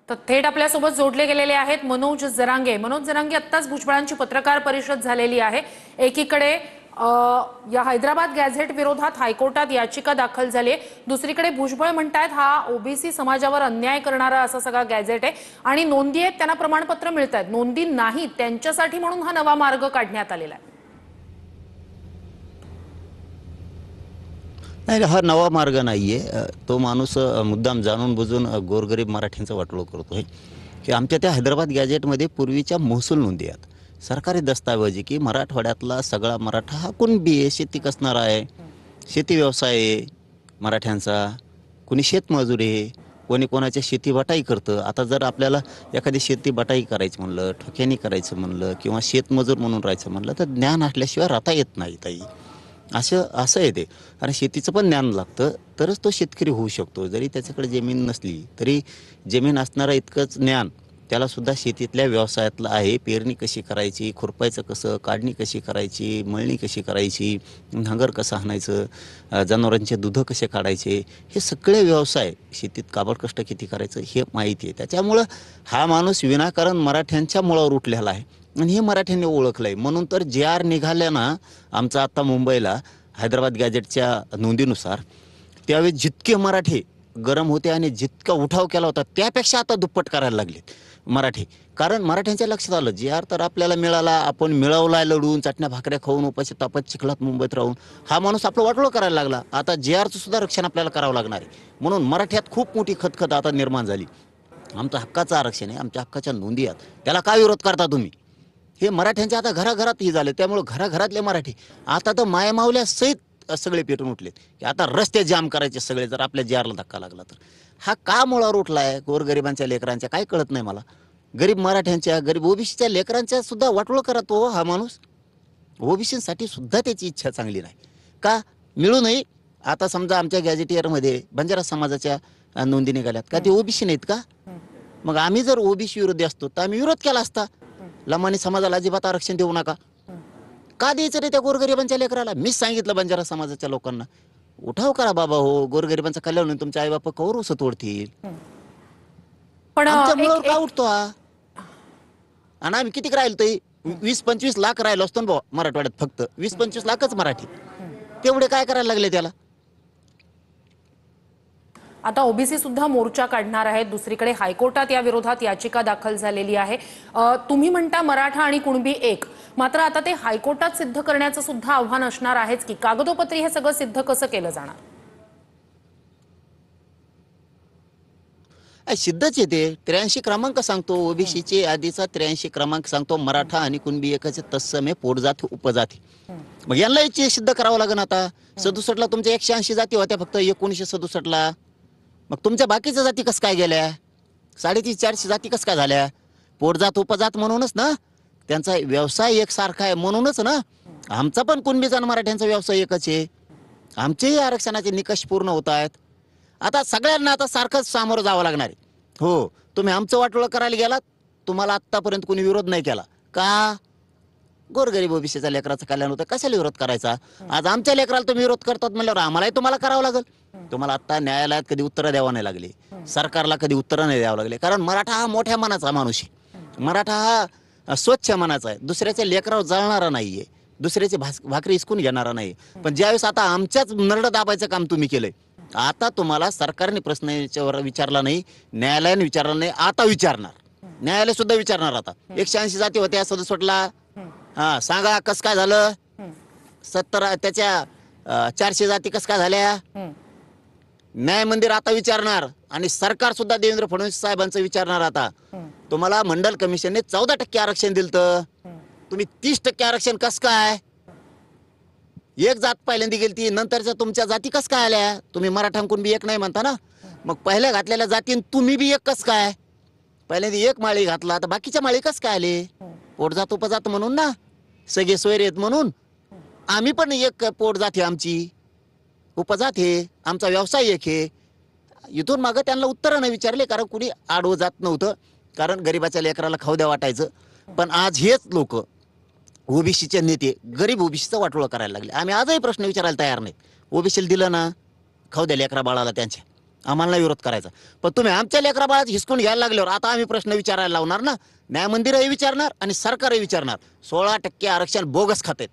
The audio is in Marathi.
तर थेट आपल्यासोबत जोडले गेलेले आहेत मनोज जरांगे। मनोज जरांगे, आत्ताच भुजबळांची पत्रकार परिषद झालेली आहे। एकीकडे या हैदराबाद गॅझेट विरोधात हायकोर्टात याचिका दाखल झाली आहे, दुसरीकडे भुजबळ म्हणतात हा ओबीसी समाजावर अन्याय करणारा असा सगळा गॅझेट आहे आणि नोंदी आहेत त्यांना प्रमाणपत्र मिळतात, नोंदी नाही त्यांच्यासाठी म्हणून हा नवा मार्ग काढण्यात आलेला आहे। नाही, हा नवा मार्ग नाहीये। तो माणूस मुद्दाम जाणून बुजून गोरगरीब मराठ्यांचं वाटोळं करतोय की आमच्या त्या हैदराबाद गॅजेटमध्ये पूर्वीच्या महसूल नोंदी आहेत, सरकारी दस्तावेजी की मराठवाड्यातला सगळा मराठा हा कुणबी आहे, शेती कसणारा आहे, शेती व्यवसाय आहे मराठ्यांचा, कोणी शेतमजूर आहे, कोणी कोणाच्या शेती बटाई करतं। आता जर आपल्याला एखादी शेती बटाई करायचं म्हणलं, ठोक्यानी करायचं म्हणलं किंवा शेतमजूर म्हणून राहायचं म्हणलं तर ज्ञान असल्याशिवाय राहता येत नाही ताई। असं आहे ते। आणि शेतीचं पण ज्ञान लागतं तरच तो शेतकरी होऊ शकतो। जरी त्याच्याकडे जमीन नसली तरी जमीन असणारा इतकंच ज्ञान त्याला सुद्धा शेतीतल्या व्यवसायातलं आहे। पेरणी कशी करायची, खुरपायचं कसं, काढणी कशी करायची, मळणी कशी करायची, नांगर कसं हाणायचं, जनावरांचे दूध कसे काढायचे, हे सगळे व्यवसाय, शेतीत काबड कष्ट किती करायचं हे माहिती आहे। त्याच्यामुळं हा माणूस विनाकारण मराठ्यांच्या मुळावर उठलेला आहे आणि हे मराठ्यांनी ओळखलंय। म्हणून तर JR निघाल्या ना आमचा आता मुंबईला हैदराबाद गॅजेटच्या नोंदीनुसार, त्यावेळी जितके मराठे गरम होते आणि जितका उठाव केला होता त्यापेक्षा आता दुप्पट करायला लागलेत मराठे। कारण मराठ्यांच्या लक्षात आलं JR तर आपल्याला मिळाला, आपण मिळवलाय लढून, चटण्या भाकऱ्या खाऊन, उपाशी तापात चिखलात मुंबईत राहून हा माणूस आपलं वाटोळं करायला लागला। आता JRचं सुद्धा रक्षण आपल्याला करावं लागणार आहे। म्हणून मराठ्यात खूप मोठी खतखत आता निर्माण झाली। आमचं हक्काचं आरक्षण आहे, आमच्या हक्काच्या नोंदी आहेत, त्याला काय विरोध करता तुम्ही? हे मराठ्यांच्या आता घराघरात ही झाले। त्यामुळे घराघरातले मराठी आता तर मायमावल्या सहित सगळे पेटून उठलेत की आता रस्ते जाम करायचे सगळे जर आपल्या JRला धक्का लागला तर। हा का मुळावर उठलाय? गोरगरिबांच्या लेकरांच्या काय कळत नाही मला। गरीब मराठ्यांच्या, गरीब ओबीसीच्या लेकरांच्या सुद्धा वाटोळं करत हो हा माणूस। ओबीसीसाठी सुद्धा त्याची इच्छा चांगली नाही का मिळू नये। आता समजा आमच्या गॅजेटियरमध्ये बंजारा समाजाच्या नोंदी निघाल्यात का, ते ओबीसी नाहीत का? मग आम्ही जर ओबीसी विरोधी असतो तर आम्ही विरोध केला असता, लमानी समाजाला अजिबात आरक्षण देऊ नका का द्यायचं रे त्या गोरगरिबांच्या लेकराला? मीच सांगितलं बंजारा समाजाच्या लोकांना, उठाव करा बाबा हो, गोरगरिबांचा कल्याण होईल, तुमच्या आईबाप कवर उसत ओढतील। पण आमच्या मुळावर का उठतो हा? आणि आम्ही किती राहिलो ते 20-25 लाख राहिलो असतो ना मराठवाड्यात, फक्त 20-25 लाखच मराठी, तेवढे काय करायला लागले त्याला? आता ओबीसी सुद्धा मोर्चा काढणार आहेत, दुसरीकडे हायकोर्टात या विरोधात याचिका दाखल झालेली आहे। तुम्ही म्हणता मराठा आणि कुणबी एक, मात्र आता ते हायकोर्टात सिद्ध करण्याचं सुद्धा आव्हान असणार आहेच की, कागदोपत्री हे सगळं सिद्ध कसं केलं जाणार? सिद्धच येते। 83 क्रमांक सांगतो, ओबीसीचे आधीचा 83 क्रमांक सांगतो, मराठा आणि कुणबी एकाचे तत्सम आहे, पोटजाती उपजाती। मग यांना सिद्ध करावं लागेल। आता 67ला तुमच्या 180 जाती होत्या फक्त 1967ला, मग तुमच्या बाकीच्या जाती कस काय गेल्या? 350-400 जाती कस काय झाल्या? पोटजात उपजात म्हणूनच ना, त्यांचा व्यवसाय एकसारखा आहे म्हणूनच ना। आमचा पण कुणबीचा आणि मराठ्यांचा व्यवसाय एकच आहे, आमचेही आरक्षणाचे निकष पूर्ण होत आहेत। आता सगळ्यांना आता सारखंच सामोरं जावं लागणार आहे। हो, तुम्ही आमचं वाटोळं करायला गेलात, तुम्हाला आत्तापर्यंत कोणी विरोध नाही केला का? गोरगरीब ओबीसीच्या लेकराचं कल्याण होतं, कशाला विरोध करायचा? आज आमच्या लेकराला तुम्ही विरोध करतात म्हणल्यावर आम्हालाही तुम्हाला करावं लागेल। तुम्हाला आता न्यायालयात कधी उत्तरं द्यावं नाही लागली, सरकारला कधी उत्तरं नाही द्यावं लागले, कारण मराठा हा मोठ्या मनाचा माणूस आहे, मराठा हा स्वच्छ मनाचा आहे, दुसऱ्याच्या लेकरावर जळणारा नाहीये, दुसऱ्याची भाकरी हिसकून घेणारा नाही। पण ज्यावेळेस आता आमच्याच नरड दाबायचं काम तुम्ही केलंय, आता तुम्हाला सरकारने प्रश्न याच्यावर विचारला नाही, न्यायालयाने विचारला नाही, आता विचारणार, न्यायालय सुद्धा विचारणार। आता 180 जाती होत्या 67ला, हा सांगा कस काय झालं? 70 त्याच्या 400 जाती कस काय झाल्या? न्याय मंदिर आता विचारणार आणि सरकार सुद्धा देवेंद्र फडणवीस साहेबांचं विचारणार। आता तुम्हाला मंडल कमिशनने 14% आरक्षण दिलं, तुम्ही 30% आरक्षण कस काय? एक जात पहिल्यांदा गेली ती, नंतरच्या तुमच्या जाती कस काय आल्या? तुम्ही मराठा कुणबी एक नाही म्हणता ना, मग पहिल्या घातलेल्या जातीन तुम्ही बी एक कस काय? पहिल्यांदा एक माळी घातला तर बाकीच्या माळी कस काय आले? पोटजात उपजात म्हणून ना, सगळे सोयरे आहेत म्हणून। आम्ही पण एक पोटजात आहे, आमची उपजात आहे, आमचा व्यवसाय एक आहे। इथून मागं त्यांना उत्तरं नाही विचारले, कारण कुणी आडवं जात नव्हतं, कारण गरीबाच्या लेकराला खाऊ द्या वाटायचं। पण आज हेच लोक ओबीसीचे नेते गरीब ओबीसीचं वाटोळं करायला लागले। आम्ही आजही प्रश्न विचारायला तयार नाहीत, ओबीसीला दिलं ना, खाऊ द्या लेकरा बाळाला त्यांच्या, आम्हाला नाही विरोध करायचा, पण तुम्ही आमच्या लेकरा बाळात हिसकून घ्यायला लागल्यावर आता आम्ही प्रश्न विचारायला लावणार ना. न्याय मंदिरही विचारणार आणि सरकारही विचारणार. 16% आरक्षण बोगस खातेत.